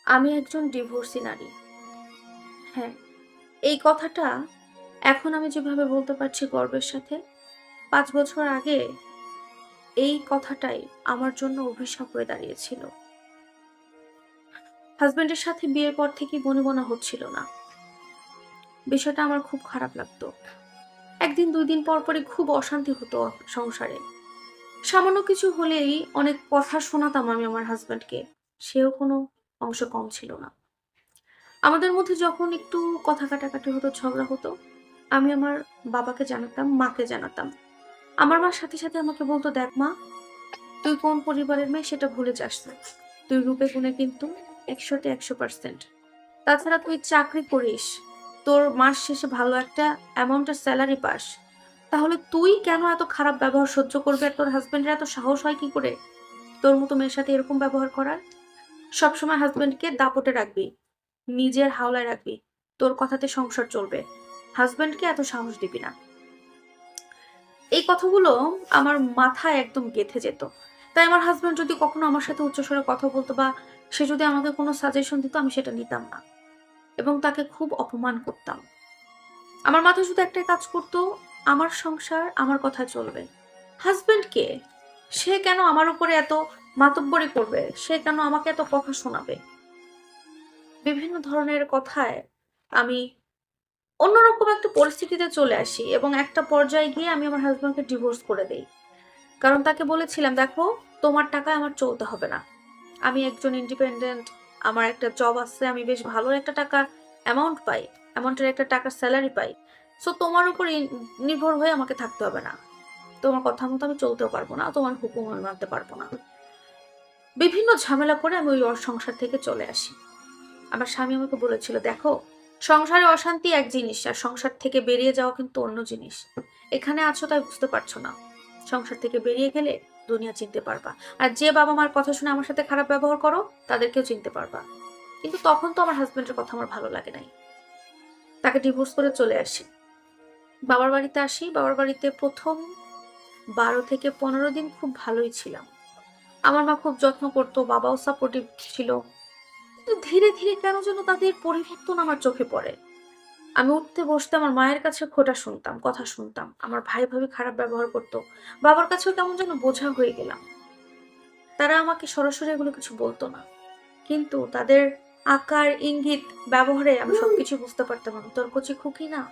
আমি একজন ডিভোর্সি নারী। হ্যাঁ, এই কথাটা এখন আমি যেভাবে বলতে পারছি গর্বের সাথে, ৫ বছর আগে এই কথাটাই আমার জন্য অভিশাপ হয়ে দাঁড়িয়েছিল। হাসব্যান্ডের সাথে বিয়ের পর থেকেই বনিবনা হচ্ছিল না। বিষয়টা আমার খুব খারাপ লাগতো। ১ দিন ২ দিন পরই খুব অশান্তি হতো সংসারে। সামান্য কিছু হলেই অনেক কথা শোনাতাম আমি আমার হাসব্যান্ডকে। সেও কোনো অংশে কম ছিল না। আমাদের মধ্যে যখন একটু কথা কাটাকাটি হতো, ঝগড়া হতো, আমি আমার বাবাকে জানাতাম, মাকে জানাতাম। আমার মা সাথে আমাকে বলত, "দেখ মা, তুই কোন পরিবারের মেয়ে সেটা ভুলে যাস না। তুই রূপে গুণে কিন্তু ১০০ তে ১০০%। তাছাড়া তুই চাকরি করিস, তোর মাস শেষে ভালো একটা অ্যামাউন্টের সেলারি পাস। তাহলে তুই কেন এত খারাপ ব্যবহার সহ্য করবি আর তোর হাসব্যান্ডের এত সাহস হয় কি করে তোর মতো মেয়ের সাথে এরকম ব্যবহার করার? সবসময় হাসব্যান্ডকে দাপটে রাখবি। নিজের হাওলায় রাখবি। তোর কথাতে সংসার চলবে। হাসব্যান্ডকে এত সাহস দিবি না।" এই কথাগুলো আমার মাথায় একদম গেঁথে যেত। তাই আমার হাসব্যান্ড যদি কখনো আমার সাথে উচ্চস্বরে কথা বলতো বা সে যদি আমাকে কোনো সাজেশন দিত, আমি সেটা নিতাম না এবং তাকে খুব অপমান করতাম। আমার মাথায় শুধু একটাই কাজ করত, আমার সংসার আমার কথায় চলবে। হাসব্যান্ড কে? সে কেন আমার উপরে এত মাতব্বরি করবে? সে কেন আমাকে এত কথা শোনাবে? বিভিন্ন ধরনের কথায় আমি অন্যরকম একটা পরিস্থিতিতে চলে আসি এবং একটা পর্যায়ে গিয়ে আমি আমার হাসব্যান্ডকে ডিভোর্স করে দেই। কারণ তাকে বলেছিলাম, "দেখো, তোমার টাকায় আমার চলতে হবে না। আমি একজন ইন্ডিপেন্ডেন্ট, আমার একটা জব আছে, আমি বেশ ভালো একটা টাকার অ্যামাউন্ট পাই, অ্যামাউন্টের একটা টাকার সেলারি পাই। সো তোমার উপর নির্ভর হয়ে আমাকে থাকতে হবে না। তোমার কথা মতো আমি চলতেও পারব না, তোমার হুকুম আমি মানতে পারব না।" বিভিন্ন ঝামেলা করে আমি ওই সংসার থেকে চলে আসি। আমার স্বামী আমাকে বলেছিল, "দেখো, সংসারে অশান্তি এক জিনিস আর সংসার থেকে বেরিয়ে যাওয়া কিন্তু অন্য জিনিস। এখানে আছো তাই বুঝতে পারছো না। সংসার থেকে বেরিয়ে গেলে দুনিয়া চিনতে পারবা। আর যে বাবা-মার কথা শুনে আমার সাথে খারাপ ব্যবহার করো, তাদেরকেও চিনতে পারবা।" কিন্তু তখন তো আমার হাসব্যান্ডের কথা আমার ভালো লাগে নাই। তাকে ডিভোর্স করে চলে আসি। বাবার বাড়িতে আসি। বাবার বাড়িতে ১ম ১২ থেকে ১৫ দিন খুব ভালোই ছিলাম। আমার মা খুব যত্ন করত, বাবাও সাপোর্টিভ ছিল। কিন্তু ধীরে কেন যেন তাদের পরিবর্তন আমার চোখে পড়ে। আমি উঠতে বসতে আমার মায়ের কাছে খোঁটা শুনতাম, কথা শুনতাম। আমার ভাই-ভাবি খারাপ ব্যবহার করত। বাবার কাছেও কেমন যেন বোঝা হয়ে গেলাম। তারা আমাকে সরাসরি এগুলো কিছু বলত না। কিন্তু তাদের আকার, ইঙ্গিত, ব্যবহারে আমি সবকিছু বুঝতে পারতাম। আমি তোর কচি খুকি না?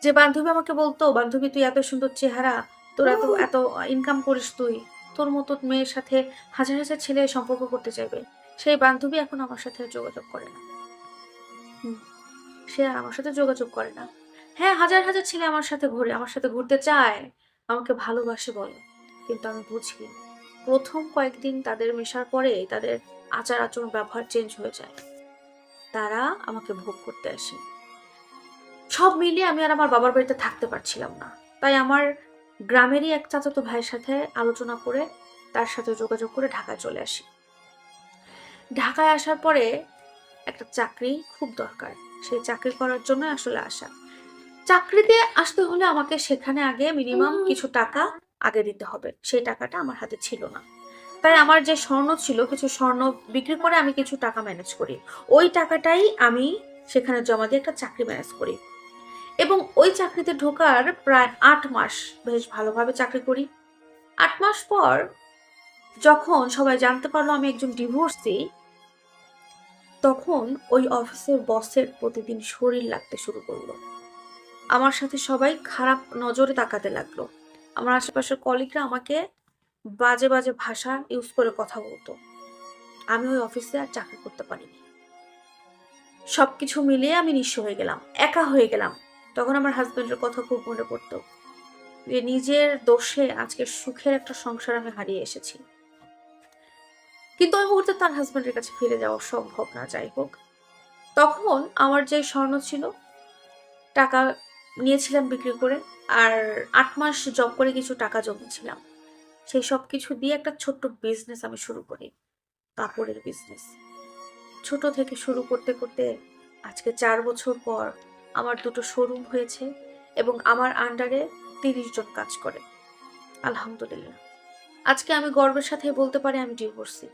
যে বান্ধবী আমাকে বলত, "বান্ধবী, তুই এত সুন্দর চেহারা, তোর এত ইনকাম করিস তুই। তোর মতো মেয়ের সাথে হাজার ছেলে সম্পর্ক করতে চাইবে।" সেই বান্ধবী এখন আমার সাথে আর যোগাযোগ করে না। হুম। সে আর আমার সাথে যোগাযোগ করে না। হ্যাঁ, হাজার ছেলে আমার সাথে ঘুরে, আমার সাথে ঘুরতে চায়, আমাকে ভালোবাসে বলে। কিন্তু আমি বুঝি ১ম কয়েকদিন তাদের মেশার পরে তাদের আচার-আচরণ, ব্যবহার চেঞ্জ হয়ে যায়। তারা আমাকে ভোগ করতে আসে। সব মিলিয়ে আমি আর আমার বাবার বাড়িতে থাকতে পারছিলাম না। তাই আমার গ্রামেরই এক চাচাতো ভাইয়ের সাথে আলোচনা করে তার সাথে যোগাযোগ করে ঢাকায় চলে আসি। ঢাকায় আসার পরে একটা চাকরি খুব দরকার। সেই চাকরি করার জন্যই আসলে আসা। চাকরিতে আসতে হলে আমাকে সেখানে আগে মিনিমাম কিছু টাকা আগে দিতে হবে। সেই টাকাটা আমার হাতে ছিল না। তাই আমার যে স্বর্ণ ছিল, কিছু স্বর্ণ বিক্রি করে আমি কিছু টাকা ম্যানেজ করি। ওই টাকাটাই আমি সেখানে জমা দিয়ে একটা চাকরি ম্যানেজ করি। এবং ওই চাকরিতে ঢোকার প্রায় ৮ মাস বেশ ভালোভাবে চাকরি করি। ৮ মাস পর যখন সবাই জানতে পারলো আমি একজন ডিভোর্সি, তখন ওই অফিসের বসের প্রতিদিন শরীর লাগতে শুরু করলো। আমার সাথে সবাই খারাপ নজরে তাকাতে লাগলো। আমার আশেপাশের কলিগরা আমাকে বাজে ভাষা ইউজ করে কথা বলতো। আমি ওই অফিসে আর চাকরি করতে পারিনি। সবকিছু মিলিয়ে আমি নিঃস্ব হয়ে গেলাম। একা হয়ে গেলাম। তখন আমার হাসব্যান্ডের কথা খুব মনে পড়তো। যে নিজের দোষে আজকে সুখের একটা সংসার আমি হারিয়ে এসেছি। কিন্তু ওই মুহূর্তে তার হাসব্যান্ডের কাছে ফিরে যাওয়া সম্ভব না, যাই হোক। তখন আমার যে স্বর্ণ ছিল, টাকা নিয়েছিলাম বিক্রি করে। আর ৮ মাস জব করে কিছু টাকা জমিয়েছিলাম। সেই সবকিছু দিয়ে একটা ছোট্ট বিজনেস আমি শুরু করি। কাপড়ের বিজনেস। ছোট থেকে শুরু করতে আজকে ৪ বছর পর আমার ২ টো শোরুম হয়েছে এবং আমার আন্ডারে ৩০ জন কাজ করে। আলহামদুলিল্লাহ। আজকে আমি গর্বের সাথে বলতে পারি আমি ডিভোর্সি।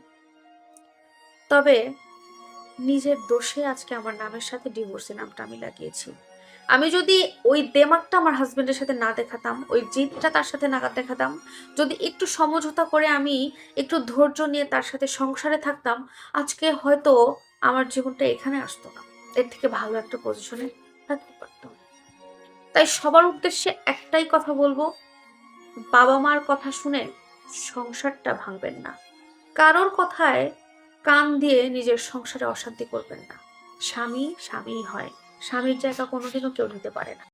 তবে নিজের দোষে আজকে আমার নামের সাথে ডিভোর্সের নামটা আমি লাগিয়েছি। আমি যদি ওই দেমাগটা আমার হাসব্যান্ডের সাথে না দেখাতাম, ওই জিদটা তার সাথে না দেখাতাম, যদি একটু সমঝোতা করে আমি একটু ধৈর্য নিয়ে তার সাথে সংসারে থাকতাম, আজকে হয়তো আমার জীবনটা এখানে আসতো না। এর থেকে ভালো একটা পজিশনে থাকতে পারতাম। তাই সবার উদ্দেশ্যে একটাই কথা বলবো, বাবা-মার কথা শুনে সংসারটা ভাঙবেন না। কারোর কথায় কান দিয়ে নিজের সংসারে অশান্তি করবেন না। স্বামী স্বামীই হয়। স্বামীর জায়গা কোনোদিনও কেউ নিতে পারে না।